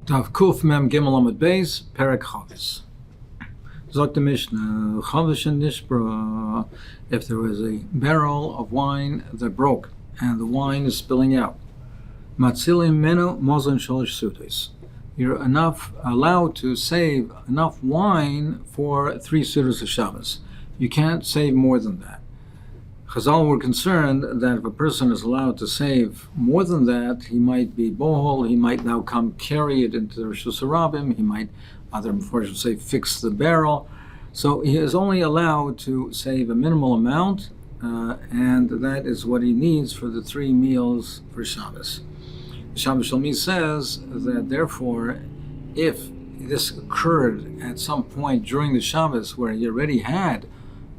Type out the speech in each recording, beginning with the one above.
Tav Kuf Mem Gimel Amud Beis Perek Chavis. Zok the Mishnah Chavis and Nishbra. If there was a barrel of wine that broke and the wine is spilling out, Matzilim Menu Mozon Sholish Sutis. You're allowed to save enough wine for 3 sudas of Shabbos. You can't save more than that. Chazal were concerned that if a person is allowed to save more than that, he might be bohol, he might now come carry it into the Rishus Harabim, he might, other Mepharshim say, fix the barrel. So he is only allowed to save a minimal amount, and that is what he needs for the 3 meals for Shabbos. Shabbos Shalmi says that therefore, if this occurred at some point during the Shabbos where he already had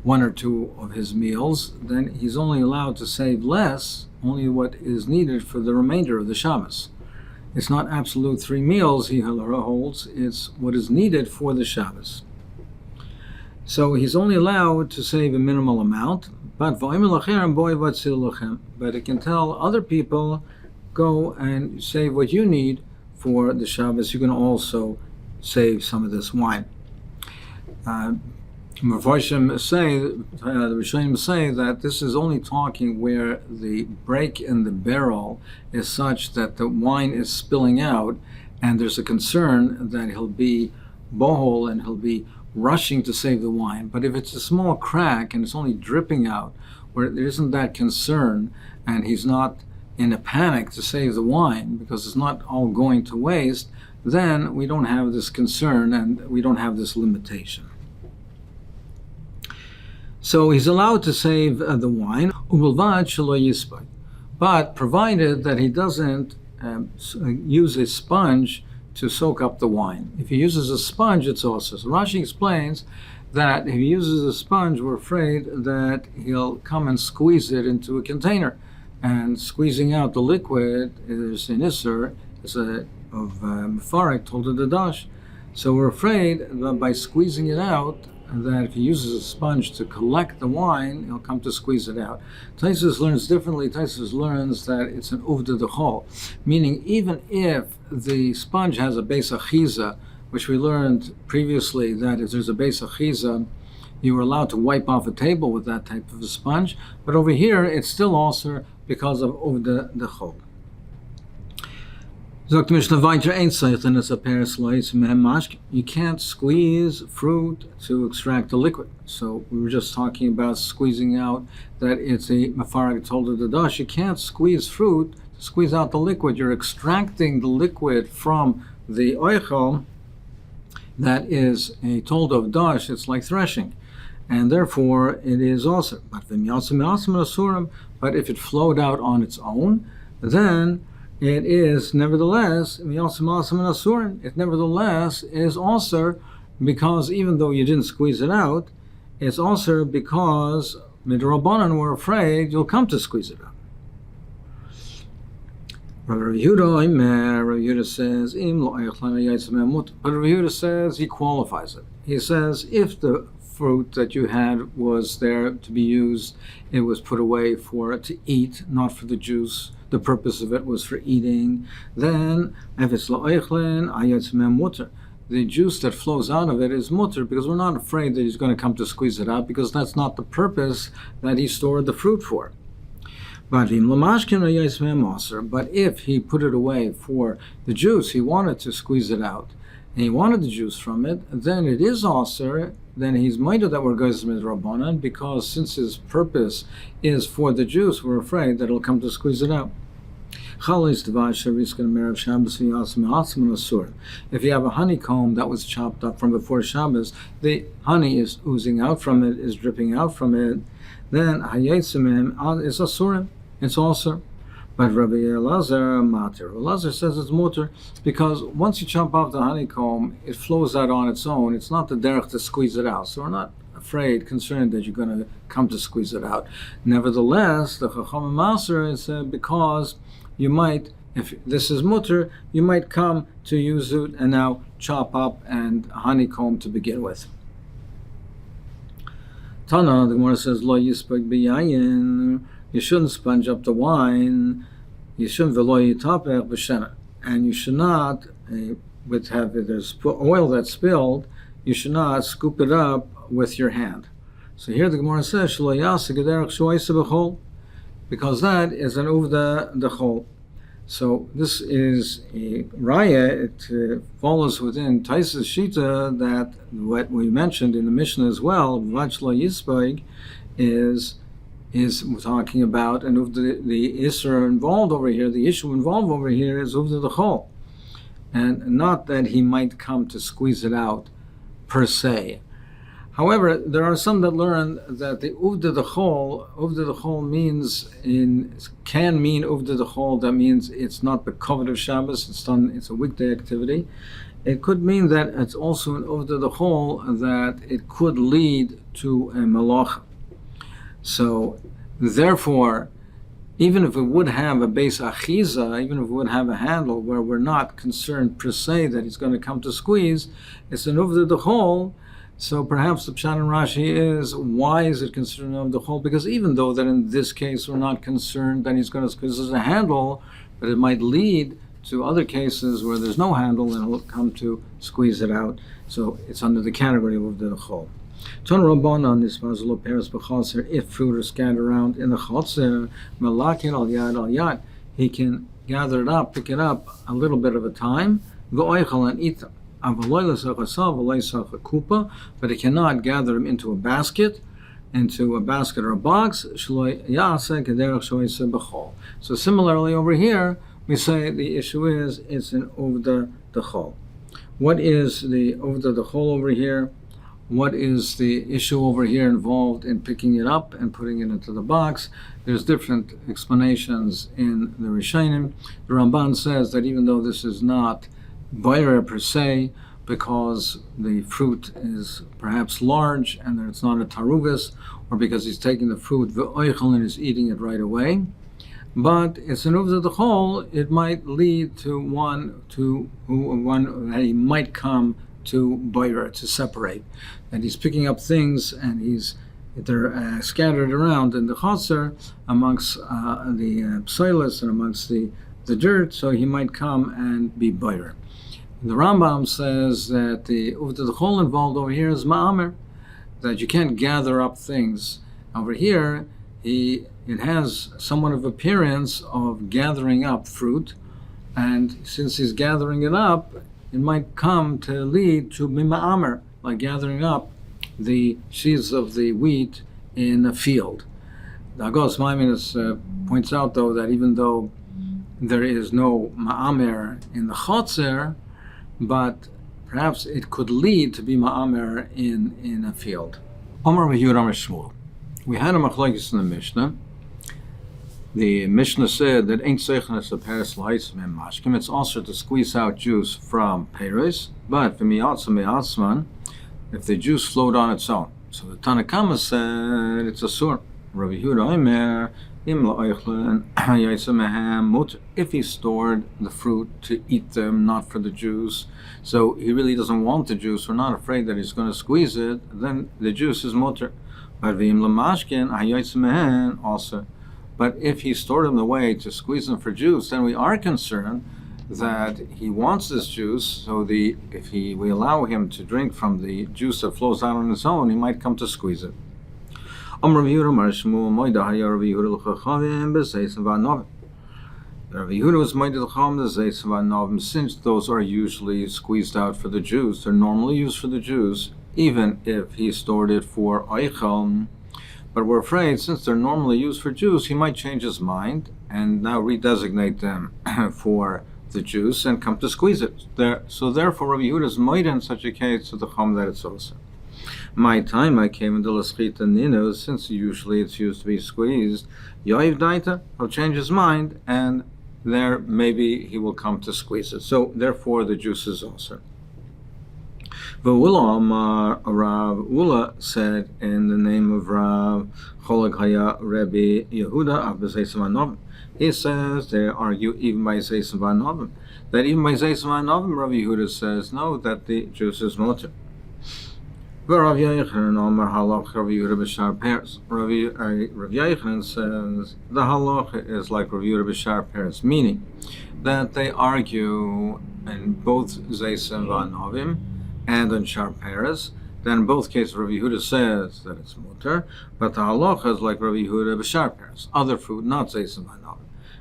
1 or 2 of his meals, then he's only allowed to save less, only what is needed for the remainder of the Shabbos. It's not absolute 3 meals he holds, it's what is needed for the Shabbos. So he's only allowed to save a minimal amount, but it can tell other people, go and save what you need for the Shabbos. You can also save some of this wine. Mepharshim say, the Rishonim say that this is only talking where the break in the barrel is such that the wine is spilling out, and there's a concern that he'll be bohol and he'll be rushing to save the wine. But if it's a small crack and it's only dripping out, where there isn't that concern, and he's not in a panic to save the wine because it's not all going to waste, then we don't have this concern and we don't have this limitation. So he's allowed to save the wine, but provided that he doesn't use a sponge to soak up the wine. If he uses a sponge, it's also. So Rashi explains that if he uses a sponge, we're afraid that he'll come and squeeze it into a container. And squeezing out the liquid is an isser, of Mefarek told the Dash. So we're afraid that by squeezing it out, that if he uses a sponge to collect the wine, he'll come to squeeze it out. Taisus learns differently. Taisus learns that it's an uvda dechol, meaning even if the sponge has a beis achiza, which we learned previously that if there's a beis achiza, you were allowed to wipe off a table with that type of a sponge, but over here it's still also because of uvda dechol. You can't squeeze fruit to extract the liquid. So we were just talking about squeezing out, that it's a mefarek told of the dash. You can't squeeze fruit to squeeze out the liquid. You're extracting the liquid from the oichel. That is a told of dash. It's like threshing, and therefore it is also. But if it flowed out on its own, then it is nevertheless, it nevertheless is also, because even though you didn't squeeze it out, it's also because midrabanan were afraid you'll come to squeeze it out. Rav Yehuda says, but Rav Yehuda says he qualifies it. He says if the fruit that you had was there to be used, it was put away for to eat, not for the juice. The purpose of it was for eating. Then, if it's la'oichlin, ayetz mem mutter. The juice that flows out of it is mutter, because we're not afraid that he's going to come to squeeze it out, because that's not the purpose that he stored the fruit for. But if he put it away for the juice, he wanted to squeeze it out, and he wanted the juice from it, then it is also, then he's minded that we're goyis midrabanan, because since his purpose is for the juice, we're afraid that he'll come to squeeze it out. If you have a honeycomb that was chopped up from before Shabbos, the honey is oozing out from it, is dripping out from it, then hayetzimim is asurim. It's also. But Rabbi Elazar matir. Elazar says it's mutter because once you chop off the honeycomb, it flows out on its own. It's not the derech to squeeze it out. So we're not concerned that you're going to come to squeeze it out. Nevertheless, the Chacham Maser is because you might, if this is mutter, you might come to use it and now chop up and honeycomb to begin with. Tana, the Gemara says, Lo yispag b'yayin. You shouldn't sponge up the wine. You shouldn't v'lo yitapech b'shena, and you should not there's oil that's spilled, you should not scoop it up with your hand. So here the Gemara says, because that is an uvda dechol. So this is a raya. It follows within Taisa's shita that what we mentioned in the Mishnah as well, v'vachlo yisbag, is talking about and the isser involved over here. The issue involved over here is uvda dechol, and not that he might come to squeeze it out per se. However, there are some that learn that the uvda dechol can mean uvda dechol. That means it's not the covet of Shabbos. It's a weekday activity. It could mean that it's also an uvda dechol that it could lead to a malacha. So, therefore, even if it would have a base achiza, even if it would have a handle where we're not concerned per se that he's going to come to squeeze, it's an uvda dechol. So perhaps the Pshat and Rashi is, why is it considered an uvda dechol? Because even though that in this case we're not concerned that he's going to squeeze as a handle, but it might lead to other cases where there's no handle and he'll come to squeeze it out. So it's under the category of uvda dechol. Ton Rabbanan is mazlo peres b'chaser. If fruit is scattered around in the chaser, malakin al yad, he can gather it up, pick it up a little bit of a time, v'oichal and eat them. But it cannot gather them into a basket or a box. So similarly over here, we say the issue is it's an uvda dechol. What is the uvda dechol over here? What is the issue over here involved in picking it up and putting it into the box? There's different explanations in the Rishonim. The Ramban says that even though this is not boyer per se, because the fruit is perhaps large and that it's not a taruvis, or because he's taking the fruit v'oichel and is eating it right away, but it's an uvda dechol. It might lead to one that he might come to boyer, to separate, and he's picking up things and they're scattered around in the chaser amongst the psilas and amongst the dirt, so he might come and be boyer. The Rambam says that the uvda dechol involved over here is ma'amer, that you can't gather up things. Over here, it has somewhat of appearance of gathering up fruit, and since he's gathering it up, it might come to lead to mima'amer, like gathering up the sheaves of the wheat in a field. The Agos Maimonides points out, though, that even though there is no ma'amer in the chotzer, but perhaps it could lead to be ma'amer in a field. Omer v'Yud Amar Shmuel. We had a machlokes in the Mishnah. The Mishnah said that ain't seichenes a peres l'haitzim and mashkim. It's also to squeeze out juice from peres, but v'miyatzam, if the juice flowed on its own. So the Tanakama said it's a sur. Rabbi Yehuda Omer, if he stored the fruit to eat them, not for the juice, so he really doesn't want the juice, we're not afraid that he's going to squeeze it, then the juice is mutter. Also. But if he stored them away to squeeze them for juice, then we are concerned that he wants this juice, so we allow him to drink from the juice that flows out on its own, he might come to squeeze it. Rabbi Yehuda was made to the chacham since those are usually squeezed out for the juice, they're normally used for the juice, even if he stored it for oichel. But we're afraid, since they're normally used for juice, he might change his mind and now redesignate them for the juice and come to squeeze it. So therefore, Rabbi Yehuda is made in such a case to the chacham that it's also. My time I came into l'schita nino, since usually it's used to be squeezed. Yoiv daita, he'll change his mind, and there maybe he will come to squeeze it. So therefore, the juice is also. V'ula Amar Rav Ula said in the name of Rav Cholag Haya Rebbe Yehuda of B'Zeisim Anovim. He says they argue even by Zeisim Anovim that even by Zeisim Anovim, Rav Yehuda says no, that the juice is mutter. Rav Yochanan says the halacha is like Rav Yehuda b'shar peres, meaning that they argue in both Zeisim v'Anovim and in shar peres. Then in both cases, Rav Yehuda says that it's mutter, but the halacha is like Rav Yehuda b'shar peres, other food, not Zeisim v'Anovim.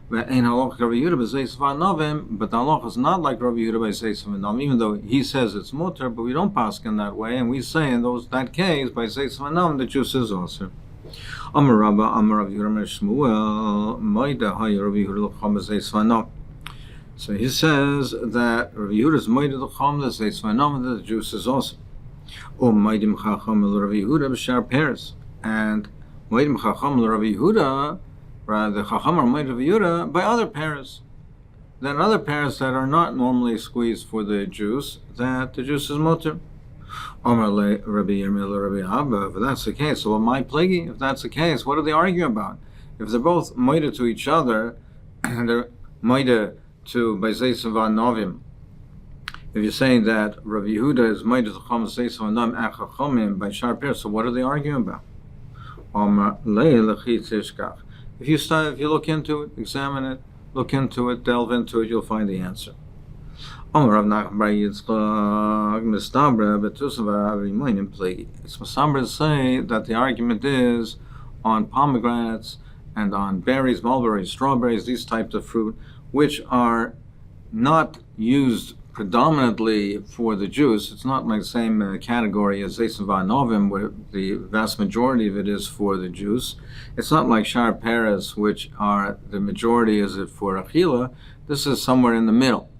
But in halacha Rav Yehuda b'Zeisim v'Anovim, but the halacha is not like Rav Yehuda b'Zeisim v'Anovim, even though he says it's mutter, but we don't pass in that way, and we say in that case by Zeisim v'Anovim the juice is also. Amar Rabba, Amar Rav Yehuda Shmuel, Maida hay Rav Yehuda l'cham b'Zeisim v'Anovim. So he says that Rav Yehuda is Maida l'cham b'Zeisim v'Anovim, that the juice is also. O Maidim Chacham Rav Yehuda b'shar peres, and Maidim Chacham Rav Yehuda, the Chacham are Maidim Rav Yehuda by other peres. Then other peres that are not normally squeezed for the juice, that the juice is mutter. Omar le Rabbi Yirmiyah Rabbi Abba. If that's the case, so my plaguey. If that's the case, what are they arguing about? If they're both Maida to each other, and they're Maida to by Zeisim v'Anovim. If you're saying that Rav Yehuda is Maida to Chacham Zeisim v'Anovim and Chachamim by shar peres, so what are they arguing about? Omar le lechitz ishkach. If you look into it, examine it, look into it, delve into it, you'll find the answer. It's Masabra to say that the argument is on pomegranates and on berries, mulberries, strawberries, these types of fruit, which are not used predominantly for the juice. It's not like the same category as Zeisim v'Anovim, where the vast majority of it is for the juice. It's not like shar peres, which are the majority is it for achila. This is somewhere in the middle.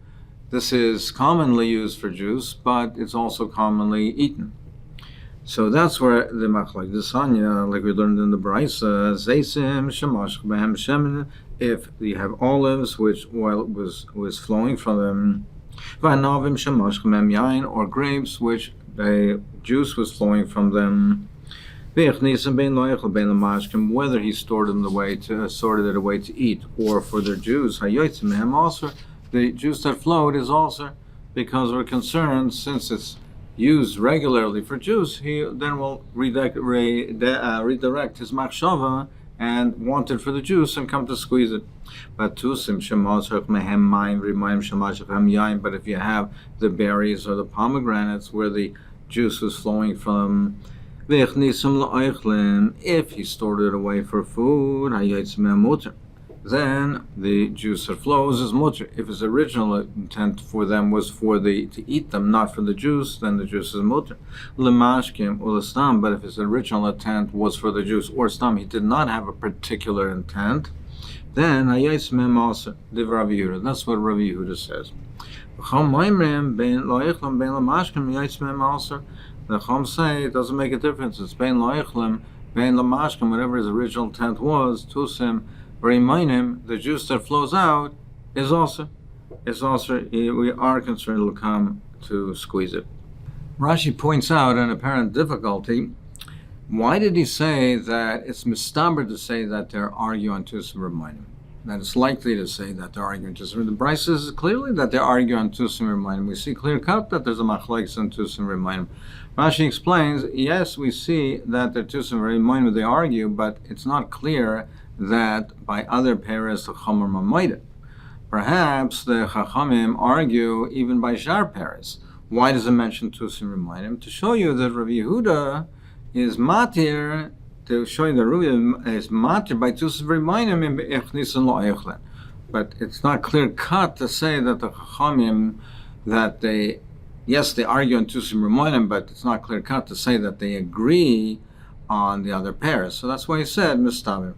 This is commonly used for juice, but it's also commonly eaten. So that's where the machlek the sanya, like we learned in the Brisa, Zeisim shemash b'hem shemen. If you have olives, which oil was flowing from them. V'anovim shemash b'hem yain, or grapes, which the juice was flowing from them. Whether he sorted it away to eat, or for their juice, also the juice that flowed is also, because we're concerned, since it's used regularly for juice, he then will redirect his machshava and want it for the juice and come to squeeze it. But if you have the berries or the pomegranates where the juice was flowing from, if he stored it away for food, then the juice that flows is mutter. If his original intent for them was to eat them, not for the juice, then the juice is mutter. Lemashkim ulastam. But if his original intent was for the juice or stam, he did not have a particular intent, then hayais mem also div Rav Yehuda. That's what Rav Yehuda says. The Chum say it doesn't make a difference. It's bein loichlim, bein lamashkim, whatever his original intent was. Tusim. The juice that flows out is also. We are concerned it will come to squeeze it. Rashi points out an apparent difficulty. Why did he say that it's mistaber to say that they're arguing on Tusim R'mayim? That it's likely to say that they're arguing Tusim. The Brisa says clearly that they're arguing on Tusim R'mayim. We see clear cut that there's a machlekes on Tusim R'mayim. Rashi explains, yes, we see that they're Tusim R'mayim, they argue, but it's not clear that by other peres the Chachamim are Maida. Perhaps the Chachamim argue even by shar peres. Why does it mention Tusim R'mayim? To show you that Rav Yehuda is matir, to show you that Rav Yehuda is matir by Tusim R'mayim in Echnisan Lo Eichlen. But it's not clear cut to say that the Chachamim, that they argue on Tusim R'mayim, but it's not clear cut to say that they agree on the other peres. So that's why he said mistaber.